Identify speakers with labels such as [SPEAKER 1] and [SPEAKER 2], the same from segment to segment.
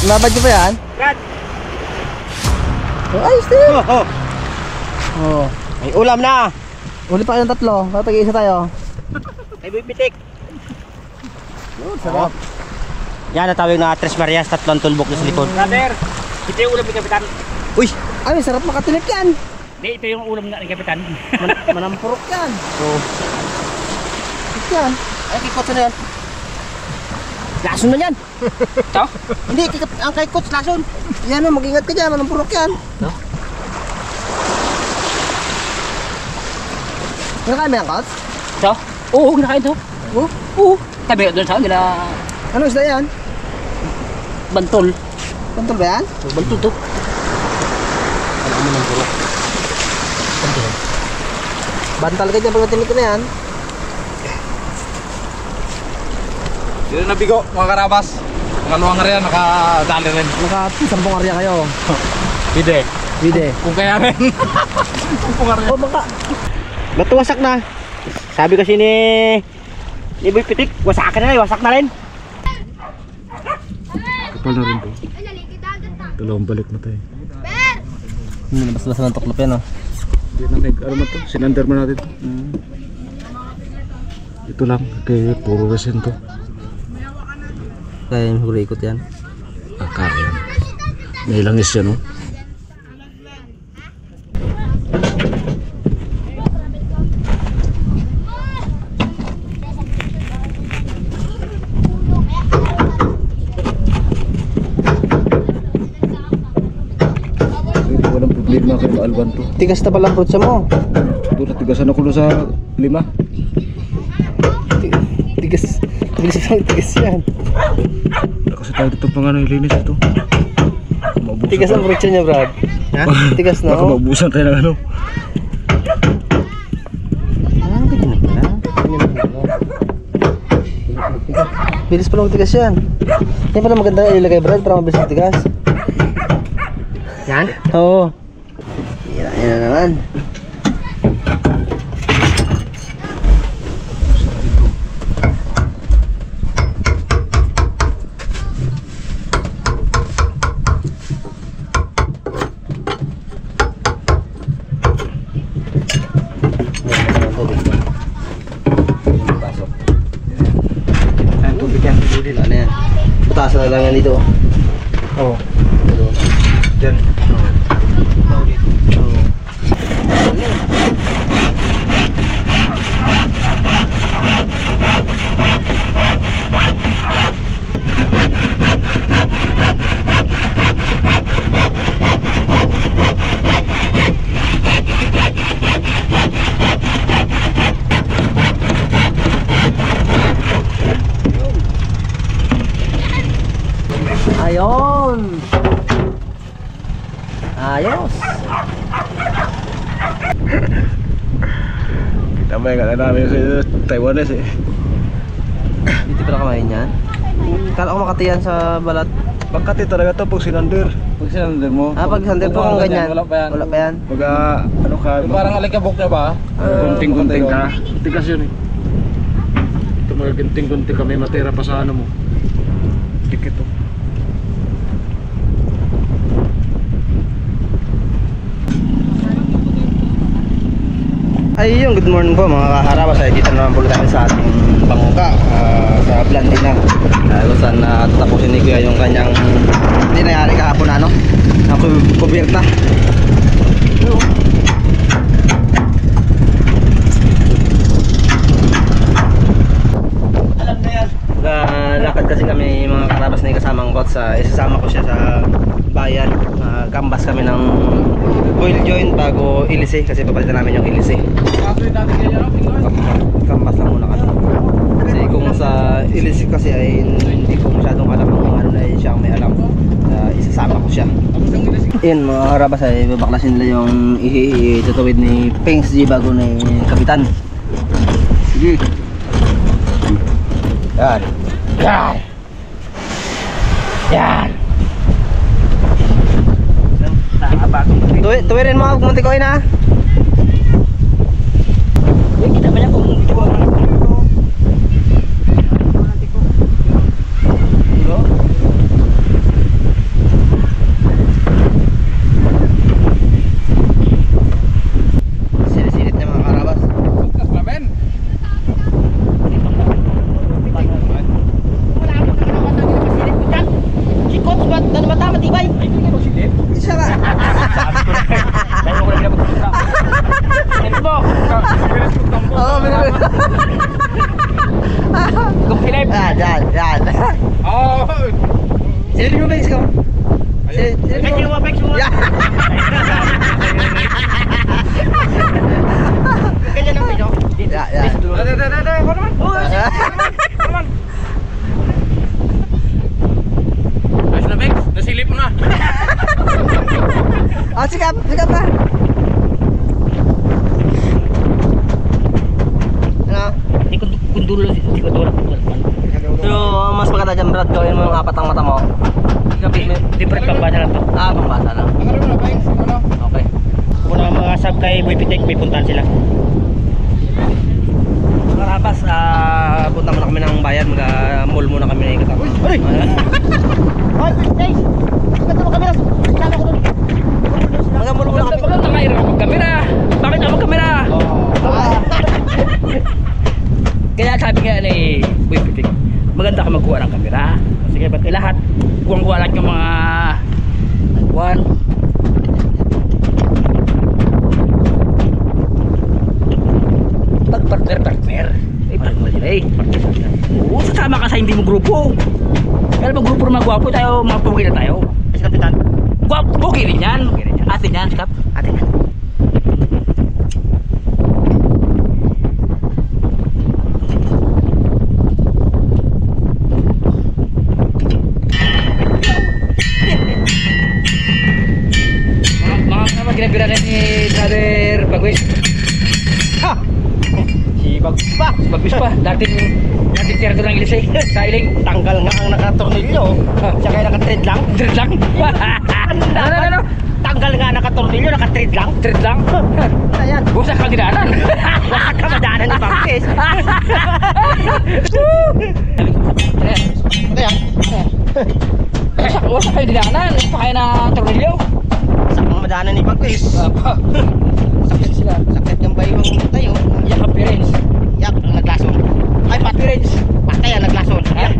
[SPEAKER 1] Nabad nyo ba yan?
[SPEAKER 2] Brad!
[SPEAKER 1] Oh, ayos din. Oh.
[SPEAKER 2] May ulam na!
[SPEAKER 1] Uli pa kayong tatlo. Tatag-iisa tayo.
[SPEAKER 2] May bibitik!
[SPEAKER 1] Sarap.
[SPEAKER 2] Yan ang tawag na Tres Marias, tatlong tulbok na sa likod. Brother! Ito yung ulam ni Kapitan.
[SPEAKER 1] Uy! Ay, sarap makatilip yan.
[SPEAKER 2] Hindi, ito yung ulam ni Kapitan.
[SPEAKER 1] Manampurok yan. Oo. Ito yan. Ay, kikotso na yan. Lason na yan.
[SPEAKER 2] Ito?
[SPEAKER 1] Hindi, ang kay coach lason. Yan o, mag-ingat ka dyan. Manampurok yan.
[SPEAKER 2] No?
[SPEAKER 1] Kinakain mo yan, coach?
[SPEAKER 2] Ito? Oo, kinakain ito.
[SPEAKER 1] Oo?
[SPEAKER 2] Oo. Tabi doon sa nila
[SPEAKER 1] Ano isda yan?
[SPEAKER 2] bantol.
[SPEAKER 1] Pantol ba yan?
[SPEAKER 2] Bantol to. Ano mo ng puro? Bantol.
[SPEAKER 1] Bantal ka dyan pag matinit ko na yan.
[SPEAKER 3] Dito na bigo, mga karabas. Mga luwang rin, nakadali rin.
[SPEAKER 1] Naka-sampung area kayo.
[SPEAKER 3] Bide.
[SPEAKER 1] Bide.
[SPEAKER 3] Kung kaya rin. Kung rin.
[SPEAKER 1] Oh, baka.
[SPEAKER 2] Ba't wasak na? Sabi kasi ni Boy Pitik, wasakin na rin, wasak na rin.
[SPEAKER 3] Kapal na rin po. Dalawang balik na tayo.
[SPEAKER 1] Hindi na basta ng tuklop yan, oh.
[SPEAKER 3] Hindi na ano man to, sinander mo natin to. Ito lang, kay puro resin to.
[SPEAKER 1] Kaya yung huli ikot yan.
[SPEAKER 3] Kaya. May langis yan, no? Walang problema kayo maalban to.
[SPEAKER 1] Tigas na palang protsa mo.
[SPEAKER 3] Ito, natigasan ako doon sa 5.
[SPEAKER 1] Tigas yan.
[SPEAKER 3] Kasi tayo dito pang ano, ilinis ito.
[SPEAKER 1] Tigas ang protsa niya, Brad. Ha? Tigas na,
[SPEAKER 3] Baka
[SPEAKER 1] oh.
[SPEAKER 3] maubusan tayo ng ano.
[SPEAKER 1] Ah, ganyan na pala. Bilis pa lang tigas yan. Yan pala maganda ilagay, Brad, para mabilis ang tigas.
[SPEAKER 2] Yan?
[SPEAKER 1] Oo. Yan na naman.
[SPEAKER 3] Ayan, tubig yan.
[SPEAKER 1] Ano yan? Butasan na lang yan dito.
[SPEAKER 3] Oo. Diyan.
[SPEAKER 1] Ayun. Ayos.
[SPEAKER 3] Tama yung kata namin sa Taiwanese eh.
[SPEAKER 1] Hindi pala kamain yan. Kala ko makatiyan sa balat.
[SPEAKER 3] Pagkati talaga to pag sinander. Pag sinander mo.
[SPEAKER 1] Ah, pag sander po kung ganyan.
[SPEAKER 3] Wala pa yan.
[SPEAKER 1] Wala pa yan.
[SPEAKER 3] Pag ano ka. Yung parang alikabok na ba? Gunting-gunting ka. Tigas yun eh. Ito mga gunting-gunting ka. May matira pa sa ano mo. Dikit to.
[SPEAKER 1] Ayun, good morning po mga kaharabas. Ay, dito naman po tayo sa ating bangka sa Blandina. Kung saan tapusin ni Kuya yung kanyang hindi nangyari kahapon na ano, na kubirta. Alam na yan. Lakad kasi kami mga karabas na kasamang kot sa isasama ko siya sa bayan. Kambas kami ng oil joint bago ilisi kasi papalitan namin yung ilisi. Kambas lang muna kasi. Kasi kung sa ilisi kasi ay hindi ko masyadong alam kung ano na siya may alam. Isasama ko siya. Yun mga karabas ay babaklasin nila yung itutawid ni Pings G bago ni Kapitan. Sige. Yan. Yan. Yan. Tuwirin mo ako munti ko na.
[SPEAKER 2] Kita ba niya kung Kung Philip.
[SPEAKER 1] Yan.
[SPEAKER 3] Oh!
[SPEAKER 1] Silipin mo ba ko? Silipin mo.
[SPEAKER 2] Apex mo.
[SPEAKER 1] Yan.
[SPEAKER 2] Ganyan ang video.
[SPEAKER 1] Yan.
[SPEAKER 3] Dada, ako naman. Naman. Ayos na, Bex. Nasilip mo na.
[SPEAKER 1] Oh, sikap pa. Ano?
[SPEAKER 2] Kundulo.
[SPEAKER 1] So, mas maganda dyan, Brad, gawin mo yung 4 ang mata mo.
[SPEAKER 2] Different pambasa lang to.
[SPEAKER 1] Pambata lang.
[SPEAKER 3] Ano na, Bex? Ano?
[SPEAKER 1] Okay.
[SPEAKER 2] Kung mga sub kay Boy Pitik, may puntahan sila.
[SPEAKER 1] Mga Rabas, punta muna kami ng bayan, mag-mall muna kami na ikot.
[SPEAKER 2] Ay! Ay! Hey! Ganda mo kamera! Kailangan ko doon!
[SPEAKER 1] Mag-mall muna kami.
[SPEAKER 2] Bakit nakairam ako magkamera? Bakit ako magkamera? Kaya sabi nga ni Boy Pitik, maganda ka magkuha ng kamera. Sige, ba't lahat? Kuha lang yung mga one. Partner. Eh, partner sila eh. Oo, sasama ka sa hindi mo grupo. Kaya pag grupo naman gwapo tayo, mga pugi na tayo.
[SPEAKER 1] Kasi kapitan.
[SPEAKER 2] Gwapo, pugi rin yan. Atin yan, Skap. Atin yan. Mga magbira na ni Brother Bagwis. Ha! Si Bagwis pa. Dating tiyerdo ng ilis eh. Sa iling.
[SPEAKER 1] Tanggal nga ang nakatornilyo. Siya kaya naka-thread lang.
[SPEAKER 2] Thread lang. Ano?
[SPEAKER 1] Tanggal nga nakatornilyo, naka-thread lang.
[SPEAKER 2] Thread lang.
[SPEAKER 1] Ayan.
[SPEAKER 2] Busa ka dinaanan.
[SPEAKER 1] Wala ka madaanan ni Bangkes. Kaya,
[SPEAKER 2] Busa kayo dinaanan. Pa kayo na tornilyo.
[SPEAKER 1] sakang madaanan ni Bangkes.
[SPEAKER 2] Sakit sila.
[SPEAKER 1] Sakit ng bayong tayo.
[SPEAKER 2] Yak ang parents.
[SPEAKER 1] Yak ang naglason. Ay, parents. Patay ang naglason. Yak.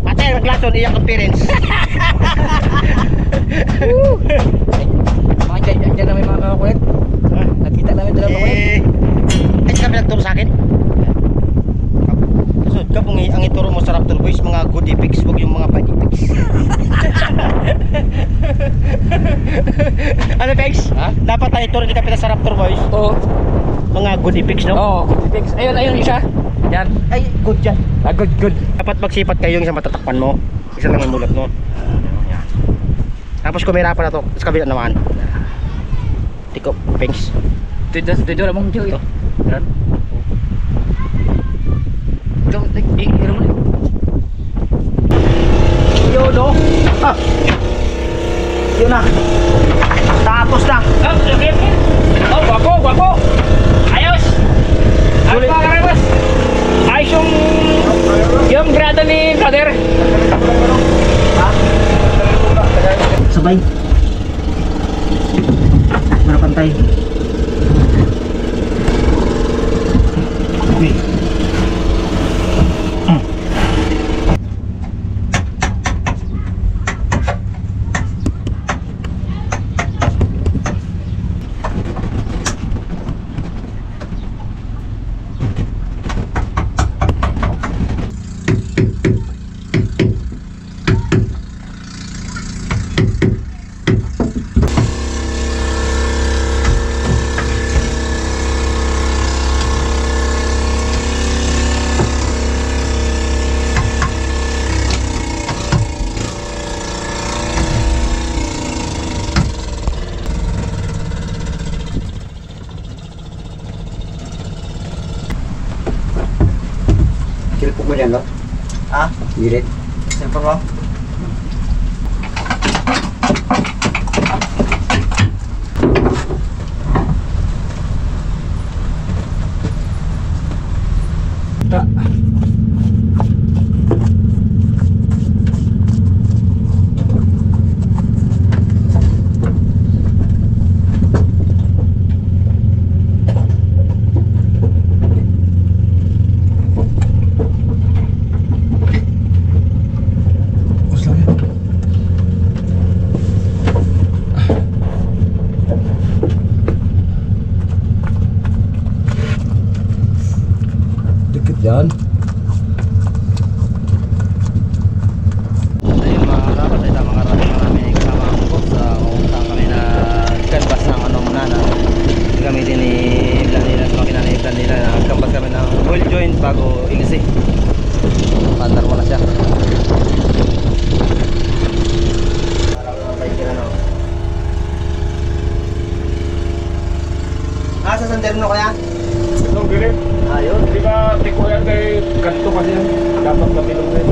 [SPEAKER 1] Patay ang naglason, iyak ang parents.
[SPEAKER 2] Mga dyan na may mga kakakulit. Nakita namin dala mga kulit.
[SPEAKER 1] Ay, sila pinagturo sa akin. Sunod ka, kung ang ituro mo sa Raptor Boys, mga good epics, huwag yung mga bad epics. Ano, Pex?
[SPEAKER 2] Ha?
[SPEAKER 1] Dapat tayo ituro ni Kapitan sa Raptor Boys,
[SPEAKER 2] Oo.
[SPEAKER 1] mga good epics, no?
[SPEAKER 2] Oo, good fix. Ayun isa. Yan.
[SPEAKER 1] Ay, good yan.
[SPEAKER 2] Good.
[SPEAKER 1] Dapat magsipat kayo yung isang matatakpan mo. Isa lang ang mulat mo. Yan. Tapos kumira pa na to, sa kabila naman. Tiko, Pex.
[SPEAKER 2] Dito lang mong dito. Yan. Ito, mo na.
[SPEAKER 1] Yun, no? Yun na. Tapos na.
[SPEAKER 2] Okay. Oh, guwapo. Ayos.
[SPEAKER 1] Sulit.
[SPEAKER 2] Ano ba boss? Ayos yung grada ni brother.
[SPEAKER 1] Sabay. Para pantay. Okay.
[SPEAKER 3] Kilpok mo dyan, no?
[SPEAKER 1] Ah,
[SPEAKER 3] Girit.
[SPEAKER 1] siyempre mo.
[SPEAKER 3] Yan.
[SPEAKER 1] Ayun mga karabas, ay tamang karating na namin kasama ang boss kung saan kami na canvas ng ano muna na gamitin ni Blandina sa makina ni Blandina. Nagcanvas kami ng oil joint bago ilisi. Pandar mo na siya. Sa San Terno kaya?
[SPEAKER 3] Ito, gilit.
[SPEAKER 1] Ayun.
[SPEAKER 3] Di ba, tiko yan kay kanto kasi yan. Dapat matilong rin.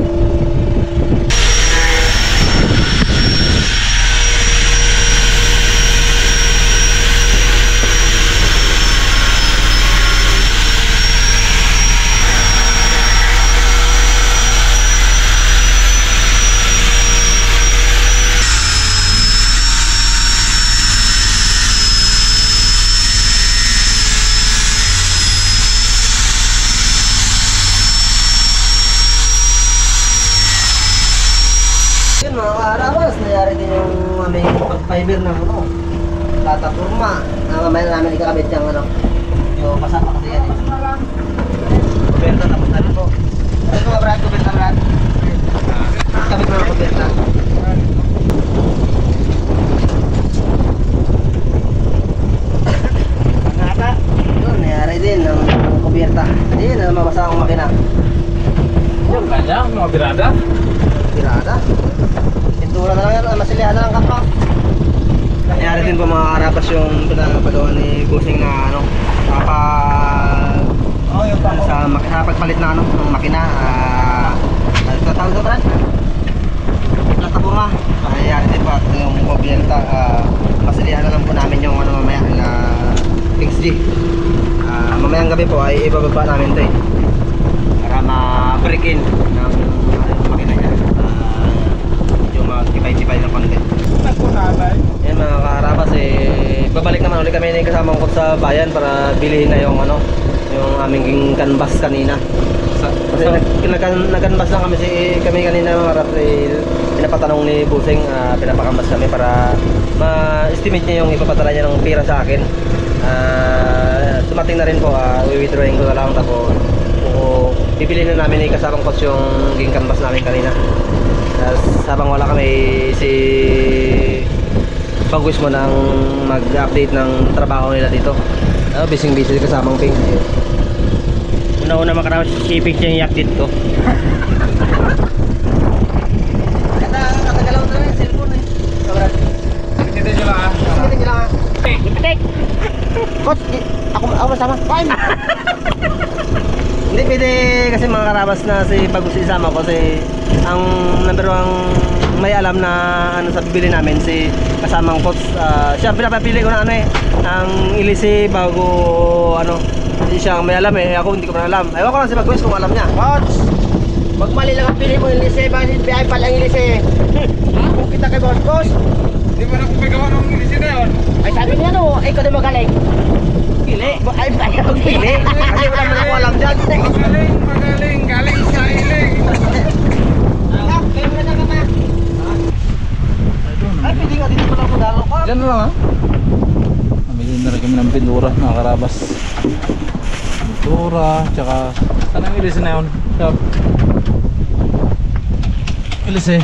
[SPEAKER 1] Yun mga karabas, nangyari din yung aming pag-fiber ng ano, plataforma. Mamaya na namin ikakabit yung ano, yung pasapa kasi yan eh. Kuberta tapos na rin po. Ito mga brad, kuberta brad. Kabit mga kuberta. Nangata. Yun, nangyari din ng kuberta. Hindi na mabasa ang makina.
[SPEAKER 3] Yung kanya, mga birada.
[SPEAKER 1] Tirada. Pintura na lang yan, masilihan na lang kapwa. Nangyari din po mga karabas yung pinapagawa ni Busing na ano, sa pagpalit na ano, ng makina. Nagtatawag ko Brad? Plataforma. Nangyari din po at yung kubyenta, masilihan na lang po namin yung ano mamaya na XG. Mamayang gabi po ay ibababa namin ito eh. Para ma-break in ng makina niya. Yung magtibay-tibay ng konti. Yan mga karabas eh, babalik naman ulit kami ng kasamang ko sa bayan para bilhin na yung ano, yung aming canvas kanina. Kasi nag-canvas lang kami kanina mga karabas eh, pinapatanong ni Busing, pinapakambas kami para ma-estimate niya yung ipapadala niya ng pira sa akin. Dumating na rin po, withdrawing ko na lang tapos bibili na namin yung kasamang coach yung ging canvas namin kanina. Tapos habang wala kami si Bagus mo nang mag-update ng trabaho nila dito. Busy kasamang Ping.
[SPEAKER 2] Una-una makaraw si Pig yung yak dito.
[SPEAKER 1] Katagalaw na yung cellphone eh. Kabrad.
[SPEAKER 3] Kita nyo lang ah.
[SPEAKER 1] Sige nyo lang ah.
[SPEAKER 2] Pitek!
[SPEAKER 1] Coach, ako masama. Fine! Hindi pwede kasi mga karabas na si Bagus isama ko kasi ang number one may alam na ano sa bibili namin si kasamang coach. Siya pinapapili ko na ano eh ang ilisi bago ano, hindi siya may alam eh, ako hindi ko na alam. Ayaw ko lang si Bagus kung alam niya.
[SPEAKER 2] Coach! Wag mali lang ang pili mo ilise, bakit biyay pala ang ilise? Kung kita kay boss, boss!
[SPEAKER 3] Di ba na kung may gawa ng ilisi na yun?
[SPEAKER 2] Ay sabi niya no, ikaw din magaling. Pili? Ay kaya pili?
[SPEAKER 1] Kasi wala man ako alam dyan.
[SPEAKER 3] Magaling, galing sa iling.
[SPEAKER 1] Ay pwede nga dito pala ako dalo ko.
[SPEAKER 3] Yan na lang ah. Namili na rin kami ng pintura, mga karabas. Pintura, tsaka saan ang ilisi na yun? Shop. Ilisi.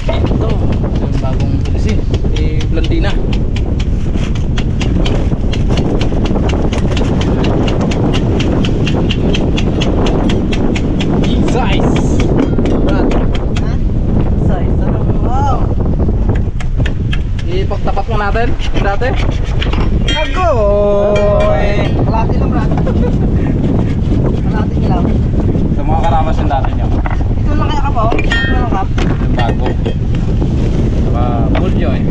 [SPEAKER 3] Ito yung bagong ilisi. Blandina. Size.
[SPEAKER 1] Size ano? Wow.
[SPEAKER 3] Ipagtapat mo natin dati.
[SPEAKER 1] Agoy! Kalati lang brad. Kalati nyo lang.
[SPEAKER 3] Sa mga karabas yung dati niya.
[SPEAKER 1] Ito lang kaya ka po? Ito lang kap?
[SPEAKER 3] Yung bago. Saka full joint.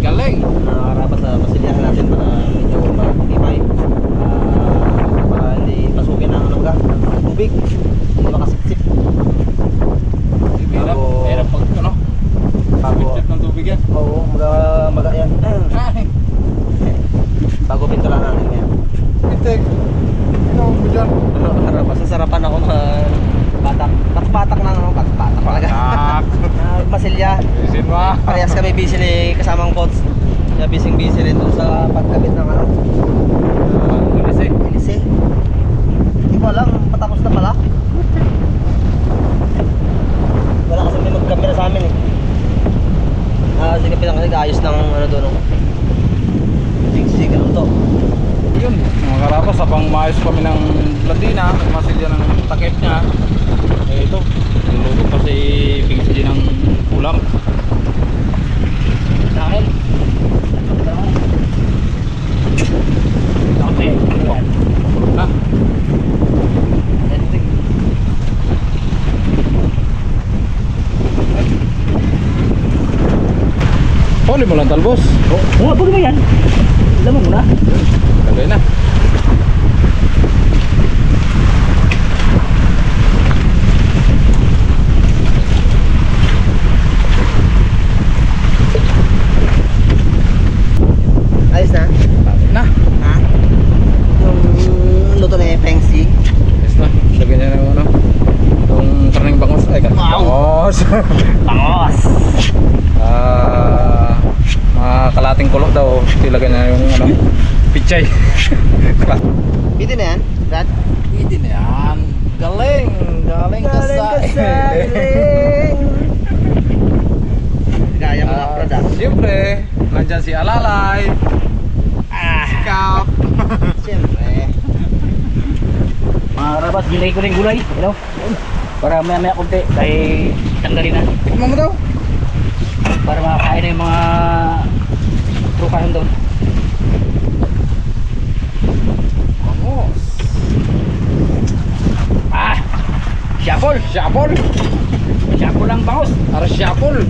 [SPEAKER 3] Galing!
[SPEAKER 1] Nakakarabas sa pasilyahan natin para medyo makakipay. Para hindi pasukin ang ano ka, ang tubig. Hindi makasipsip.
[SPEAKER 3] Hirap.
[SPEAKER 1] Bago-
[SPEAKER 3] Hirap pag ano.
[SPEAKER 1] Bago,
[SPEAKER 3] Sip ng tubig yan.
[SPEAKER 1] oo, maga yan. Bago pinturahan natin ngayon.
[SPEAKER 3] Pitek. Ikaw mo dyan.
[SPEAKER 1] Nakakarabas, sasarapan ako batak. Batak na ano, batak talaga.
[SPEAKER 3] Tak.
[SPEAKER 1] Pasilya.
[SPEAKER 3] Isin mo ah.
[SPEAKER 1] Parehas kami kay busy ni kasamang coach. Kaya busy rin doon sa pagkabit ng ano. Ilise. Hindi ko alam, patapos na pala. Wala kasi may magkamera sa amin eh. Sige pinang kasi ayos ng ano doon. Sigsig ano to.
[SPEAKER 3] Yun, mga karabas, habang maayos kami ng blandina, masilya ng takip niya. Eh ito, niluluto pa si Pigsi ng ulam.
[SPEAKER 2] Dahil. Okay.
[SPEAKER 3] Kulog na. Huli mo lang talbos.
[SPEAKER 2] Oo, pwede mo yan. Alam mo muna.
[SPEAKER 3] Kagay na.
[SPEAKER 1] Ayos na?
[SPEAKER 3] Na.
[SPEAKER 1] Ha? Yung luto na yung Pengsi.
[SPEAKER 3] Yes na. Lagyan niya ng ano. Yung karning bangos. Ay, karning
[SPEAKER 1] Wow.
[SPEAKER 3] bangos.
[SPEAKER 1] Bangos!
[SPEAKER 3] Mga kalating kulo daw. Ilagyan niya yung ano. Pichay.
[SPEAKER 1] Pwede na yan, Brad?
[SPEAKER 3] Pwede na yan. Galing. Galing ka sa...
[SPEAKER 1] Gaya mo na, Brad ah.
[SPEAKER 3] Siyempre, nandyan si Alalay. Sikap.
[SPEAKER 1] Siyempre.
[SPEAKER 2] Mga karabas, ginay ko rin gulay. You know? Para maya konti. Dahil tanggalin na.
[SPEAKER 3] Tikman mo daw.
[SPEAKER 2] Para makakain na yung mga trukahan doon.
[SPEAKER 3] Vamos.
[SPEAKER 2] Shuffle!
[SPEAKER 3] Shuffle.
[SPEAKER 2] Shuffle lang bangos.
[SPEAKER 3] Ara shuffle.